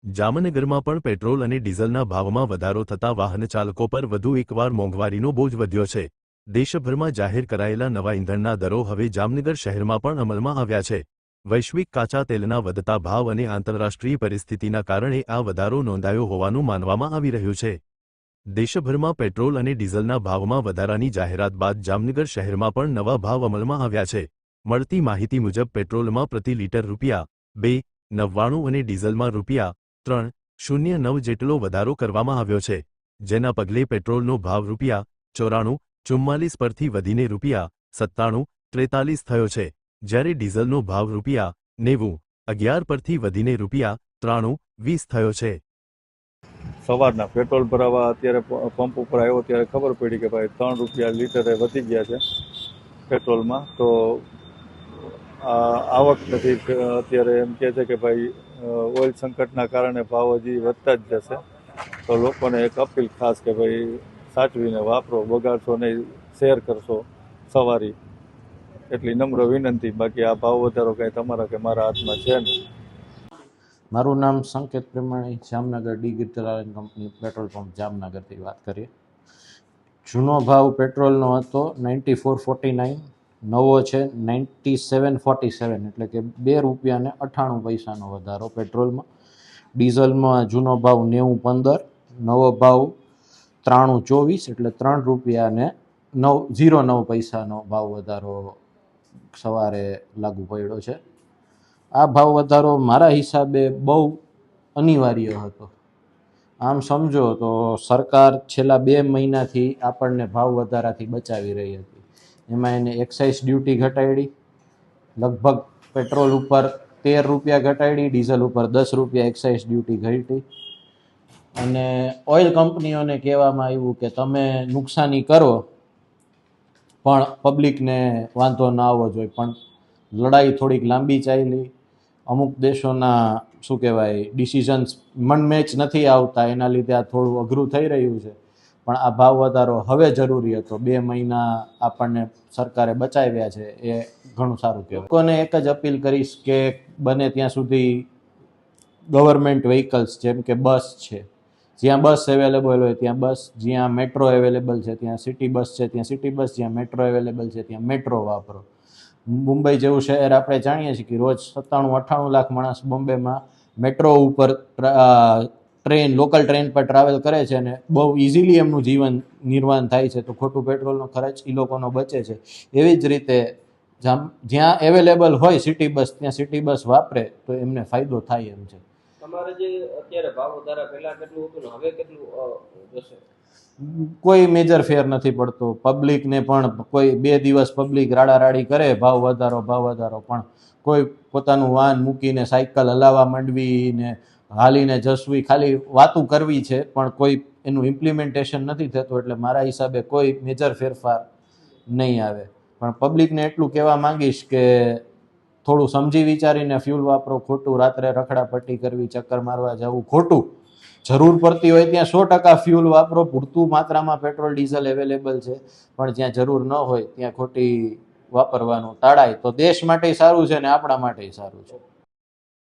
જામનગરમાં પણ પેટ્રોલ અને ડીઝલના ભાવમાં વધારો થતા વાહન ચાલકો પર વધુ એકવાર મોંઘવારીનો બોજ વધ્યો છે। દેશભરમાં જાહેર કરાયેલા નવા ઇંધણના દરો હવે જામનગર શહેરમાં પણ અમલમાં આવ્યા છે। વૈશ્વિક કાચા તેલના વધતા ભાવ અને આંતરરાષ્ટ્રીય પરિસ્થિતિના કારણે આ વધારો નોંધાયો હોવાનું માનવામાં આવી રહ્યું છે। દેશભરમાં પેટ્રોલ અને ડીઝલના ભાવમાં વધારાની જાહેરાત બાદ જામનગર શહેરમાં પણ નવા ભાવ અમલમાં આવ્યા છે। મળતી માહિતી મુજબ પેટ્રોલમાં પ્રતિ લિટર ₹2.99 અને ડીઝલમાં ₹3.09 જેટલો વધારો કરવામાં આવ્યો છે, જેના પગલે પેટ્રોલનો ભાવ ₹94.44 પરથી વધીને ₹97.43 થયો છે, જ્યારે ડીઝલનો ભાવ ₹90.11 પરથી વધીને ₹93.20 થયો છે। સવારના પેટ્રોલ ભરાવા અત્યારે પંપ ઉપર આવ્યો ત્યારે ખબર પડી કે ભાઈ ₹3 લીટરે વધી ગયા છે પેટ્રોલમાં। તો આવક નથી, અત્યારે એમ કહે છે કે ભાઈ ઓઇલ સંકટના કારણે ભાવ હજી વધતા જ જશે। તો લોકોને એક અપીલ ખાસ કે ભાઈ સાચવીને વાપરો, બગાડશો નહીં, શેર કરશો સવારી, એટલી નમ્ર વિનંતી। બાકી આ ભાવ વધારો કંઈ તમારા કે મારા હાથમાં છે નહીં। મારું નામ સંકેત પ્રમાણે, Jamnagar digital company petrol pump જામનગરથી વાત કરીએ। જૂનો ભાવ પેટ્રોલનો હતો 94.49, નવો છે 97.47, એટલે કે ₹2.98નો વધારો પેટ્રોલમાં। ડીઝલમાં જૂનો ભાવ 90.15, નવો ભાવ 93.24, એટલે ₹3.09નો ભાવ વધારો સવારે લાગુ પડ્યો છે। આ ભાવ વધારો મારા હિસાબે બહુ અનિવાર્ય હતો। આમ સમજો તો સરકાર છેલ્લા 2 મહિનાથી આપણને ભાવ વધારાથી બચાવી રહી હતી। એમાં એને એક્સાઇઝ ડ્યુટી ઘટાડી, લગભગ પેટ્રોલ ઉપર ₹13 ઘટાડી, ડીઝલ ઉપર ₹10 એક્સાઇઝ ડ્યુટી ઘટી, અને ઓઇલ કંપનીઓને કહેવામાં આવ્યું કે તમે નુકસાની કરો પણ પબ્લિકને વાંધો ના આવવો જોઈએ। પણ લડાઈ થોડીક લાંબી ચાલી, અમુક દેશોના શું કહેવાય ડિસિઝન્સ મન મેચ નથી આવતા, એના લીધે આ થોડું અઘરું થઈ રહ્યું છે। પણ આ ભાવ વધારો હવે જરૂરી હતો। 2 મહિના આપણને સરકારે બચાવ્યા છે, એ ઘણું સારું કહેવાય। લોકોને એક જ અપીલ કરીશ કે બને ત્યાં સુધી ગવર્મેન્ટ વ્હીકલ્સ જેમ કે બસ છે, જ્યાં બસ અવેલેબલ હોય ત્યાં બસ, જ્યાં મેટ્રો અવેલેબલ છે ત્યાં સિટી બસ છે ત્યાં સિટી બસ, જ્યાં મેટ્રો અવેલેબલ છે ત્યાં મેટ્રો વાપરો। મુંબઈ જેવું શહેર આપણે જાણીએ છીએ કે રોજ 97-98 લાખ માણસ બોમ્બેમાં મેટ્રો ઉપર લોકલ ટ્રેન પર ટ્રાવેલ કરે છે, અને બહુ ઇઝીલી એમનું જીવન નિર્વાહ થાય છે। તો ખોટું પેટ્રોલનો ખર્ચ એ લોકોનો બચે છે। એવી જ રીતે જ્યાં અવેલેબલ હોય સિટી બસ ત્યાં સિટી બસ વાપરે તો એમને ફાયદો થાય એમ છે। તમારે જે અત્યારે ભાવ વધારા પહેલા કેટલું હતું ને હવે કેટલું જશે? કોઈ મેજર ફેર નથી પડતો। પબ્લિકને પણ કોઈ 2 દિવસ પબ્લિક રાડારાડી કરે ભાવ વધારો, પણ કોઈ પોતાનું વાહન મૂકીને સાયકલ હલાવવા માંડવી ને હાલીને જસવી, ખાલી વાતું કરવી છે, પણ કોઈ એનું ઇમ્પ્લિમેન્ટેશન નથી થતું। એટલે મારા હિસાબે કોઈ મેજર ફેરફાર નહીં આવે। પણ પબ્લિકને એટલું કહેવા માંગીશ કે થોડું સમજી વિચારીને ફ્યુલ વાપરો। ખોટું રાત્રે રખડાપટ્ટી કરવી, ચક્કર મારવા જવું ખોટું। જરૂર પડતી હોય ત્યાં 100% ફ્યુલ વાપરો। પૂરતું માત્રામાં પેટ્રોલ ડીઝલ અવેલેબલ છે, પણ જ્યાં જરૂર ન હોય ત્યાં ખોટી વાપરવાનું ટાળાય તો દેશ માટે સારું છે ને આપણા માટે સારું છે।